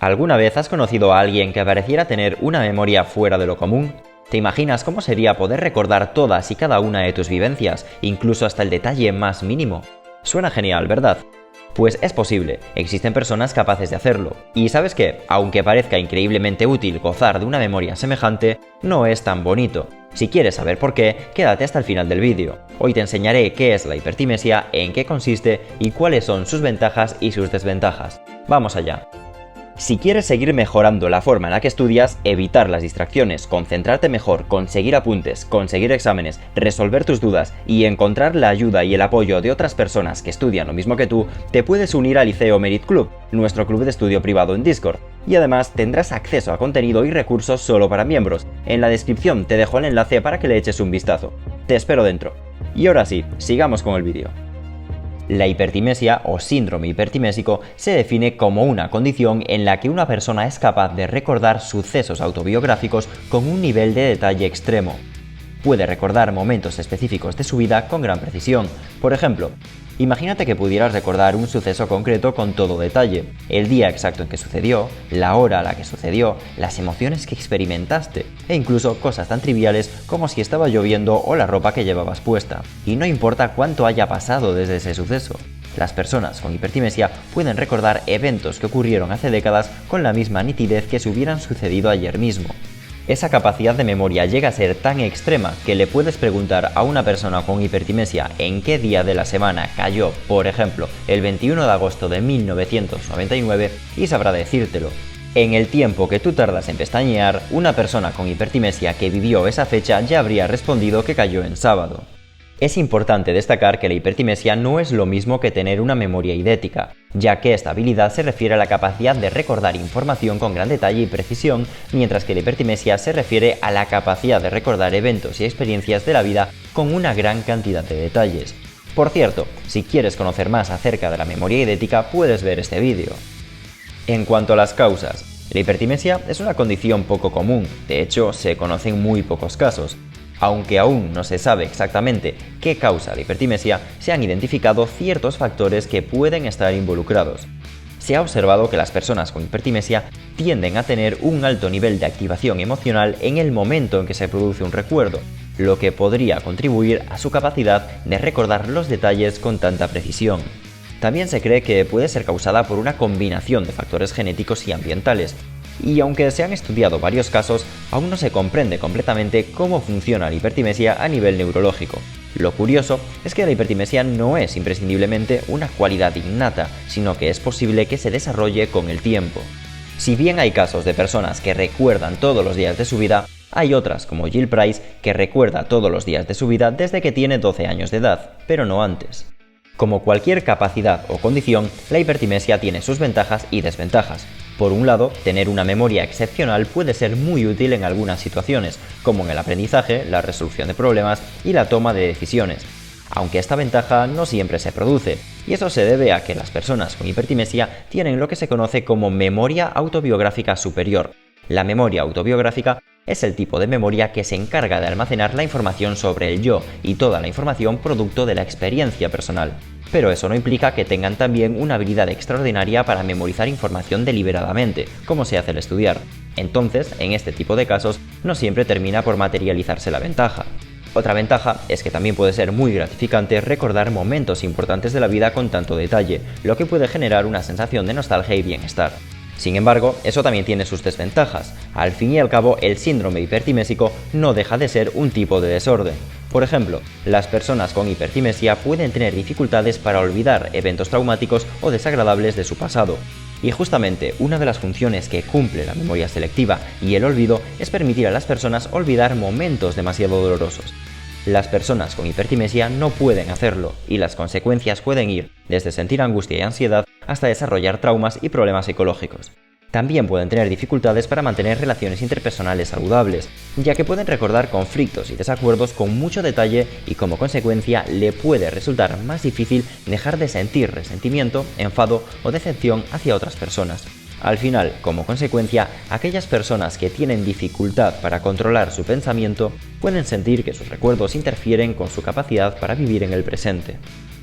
¿Alguna vez has conocido a alguien que pareciera tener una memoria fuera de lo común? ¿Te imaginas cómo sería poder recordar todas y cada una de tus vivencias, incluso hasta el detalle más mínimo? Suena genial, ¿verdad? Pues es posible, existen personas capaces de hacerlo. Y ¿sabes qué? Aunque parezca increíblemente útil gozar de una memoria semejante, no es tan bonito. Si quieres saber por qué, quédate hasta el final del vídeo. Hoy te enseñaré qué es la hipertimesia, en qué consiste y cuáles son sus ventajas y sus desventajas. ¡Vamos allá! Si quieres seguir mejorando la forma en la que estudias, evitar las distracciones, concentrarte mejor, conseguir apuntes, conseguir exámenes, resolver tus dudas y encontrar la ayuda y el apoyo de otras personas que estudian lo mismo que tú, te puedes unir al Liceo Merit Club, nuestro club de estudio privado en Discord. Y además tendrás acceso a contenido y recursos solo para miembros. En la descripción te dejo el enlace para que le eches un vistazo. Te espero dentro. Y ahora sí, sigamos con el vídeo. La hipertimesia o síndrome hipertimésico se define como una condición en la que una persona es capaz de recordar sucesos autobiográficos con un nivel de detalle extremo. Puede recordar momentos específicos de su vida con gran precisión. Por ejemplo, imagínate que pudieras recordar un suceso concreto con todo detalle, el día exacto en que sucedió, la hora a la que sucedió, las emociones que experimentaste e incluso cosas tan triviales como si estaba lloviendo o la ropa que llevabas puesta. Y no importa cuánto haya pasado desde ese suceso. Las personas con hipertimesia pueden recordar eventos que ocurrieron hace décadas con la misma nitidez que si hubieran sucedido ayer mismo. Esa capacidad de memoria llega a ser tan extrema que le puedes preguntar a una persona con hipertimesia en qué día de la semana cayó, por ejemplo, el 21 de agosto de 1999 y sabrá decírtelo. En el tiempo que tú tardas en pestañear, una persona con hipertimesia que vivió esa fecha ya habría respondido que cayó en sábado. Es importante destacar que la hipertimesia no es lo mismo que tener una memoria eidética, ya que esta habilidad se refiere a la capacidad de recordar información con gran detalle y precisión, mientras que la hipertimesia se refiere a la capacidad de recordar eventos y experiencias de la vida con una gran cantidad de detalles. Por cierto, si quieres conocer más acerca de la memoria eidética, puedes ver este vídeo. En cuanto a las causas, la hipertimesia es una condición poco común, de hecho se conocen muy pocos casos. Aunque aún no se sabe exactamente qué causa la hipertimesia, se han identificado ciertos factores que pueden estar involucrados. Se ha observado que las personas con hipertimesia tienden a tener un alto nivel de activación emocional en el momento en que se produce un recuerdo, lo que podría contribuir a su capacidad de recordar los detalles con tanta precisión. También se cree que puede ser causada por una combinación de factores genéticos y ambientales, y aunque se han estudiado varios casos, aún no se comprende completamente cómo funciona la hipertimesia a nivel neurológico. Lo curioso es que la hipertimesia no es imprescindiblemente una cualidad innata, sino que es posible que se desarrolle con el tiempo. Si bien hay casos de personas que recuerdan todos los días de su vida, hay otras, como Jill Price, que recuerda todos los días de su vida desde que tiene 12 años de edad, pero no antes. Como cualquier capacidad o condición, la hipertimesia tiene sus ventajas y desventajas. Por un lado, tener una memoria excepcional puede ser muy útil en algunas situaciones, como en el aprendizaje, la resolución de problemas y la toma de decisiones. Aunque esta ventaja no siempre se produce, y eso se debe a que las personas con hipertimesia tienen lo que se conoce como memoria autobiográfica superior. La memoria autobiográfica es el tipo de memoria que se encarga de almacenar la información sobre el yo y toda la información producto de la experiencia personal. Pero eso no implica que tengan también una habilidad extraordinaria para memorizar información deliberadamente, como se hace al estudiar. Entonces, en este tipo de casos, no siempre termina por materializarse la ventaja. Otra ventaja es que también puede ser muy gratificante recordar momentos importantes de la vida con tanto detalle, lo que puede generar una sensación de nostalgia y bienestar. Sin embargo, eso también tiene sus desventajas. Al fin y al cabo, el síndrome hipertimésico no deja de ser un tipo de desorden. Por ejemplo, las personas con hipertimesia pueden tener dificultades para olvidar eventos traumáticos o desagradables de su pasado. Y justamente una de las funciones que cumple la memoria selectiva y el olvido es permitir a las personas olvidar momentos demasiado dolorosos. Las personas con hipertimesia no pueden hacerlo, y las consecuencias pueden ir desde sentir angustia y ansiedad hasta desarrollar traumas y problemas psicológicos. También pueden tener dificultades para mantener relaciones interpersonales saludables, ya que pueden recordar conflictos y desacuerdos con mucho detalle y como consecuencia le puede resultar más difícil dejar de sentir resentimiento, enfado o decepción hacia otras personas. Al final, como consecuencia, aquellas personas que tienen dificultad para controlar su pensamiento pueden sentir que sus recuerdos interfieren con su capacidad para vivir en el presente.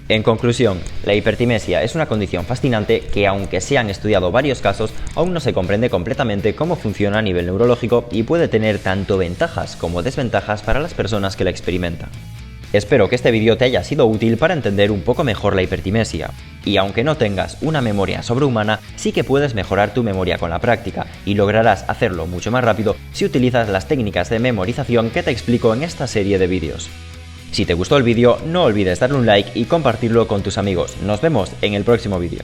En conclusión, la hipertimesia es una condición fascinante que, aunque se han estudiado varios casos, aún no se comprende completamente cómo funciona a nivel neurológico y puede tener tanto ventajas como desventajas para las personas que la experimentan. Espero que este vídeo te haya sido útil para entender un poco mejor la hipertimesia. Y aunque no tengas una memoria sobrehumana, sí que puedes mejorar tu memoria con la práctica y lograrás hacerlo mucho más rápido si utilizas las técnicas de memorización que te explico en esta serie de vídeos. Si te gustó el vídeo, no olvides darle un like y compartirlo con tus amigos. Nos vemos en el próximo vídeo.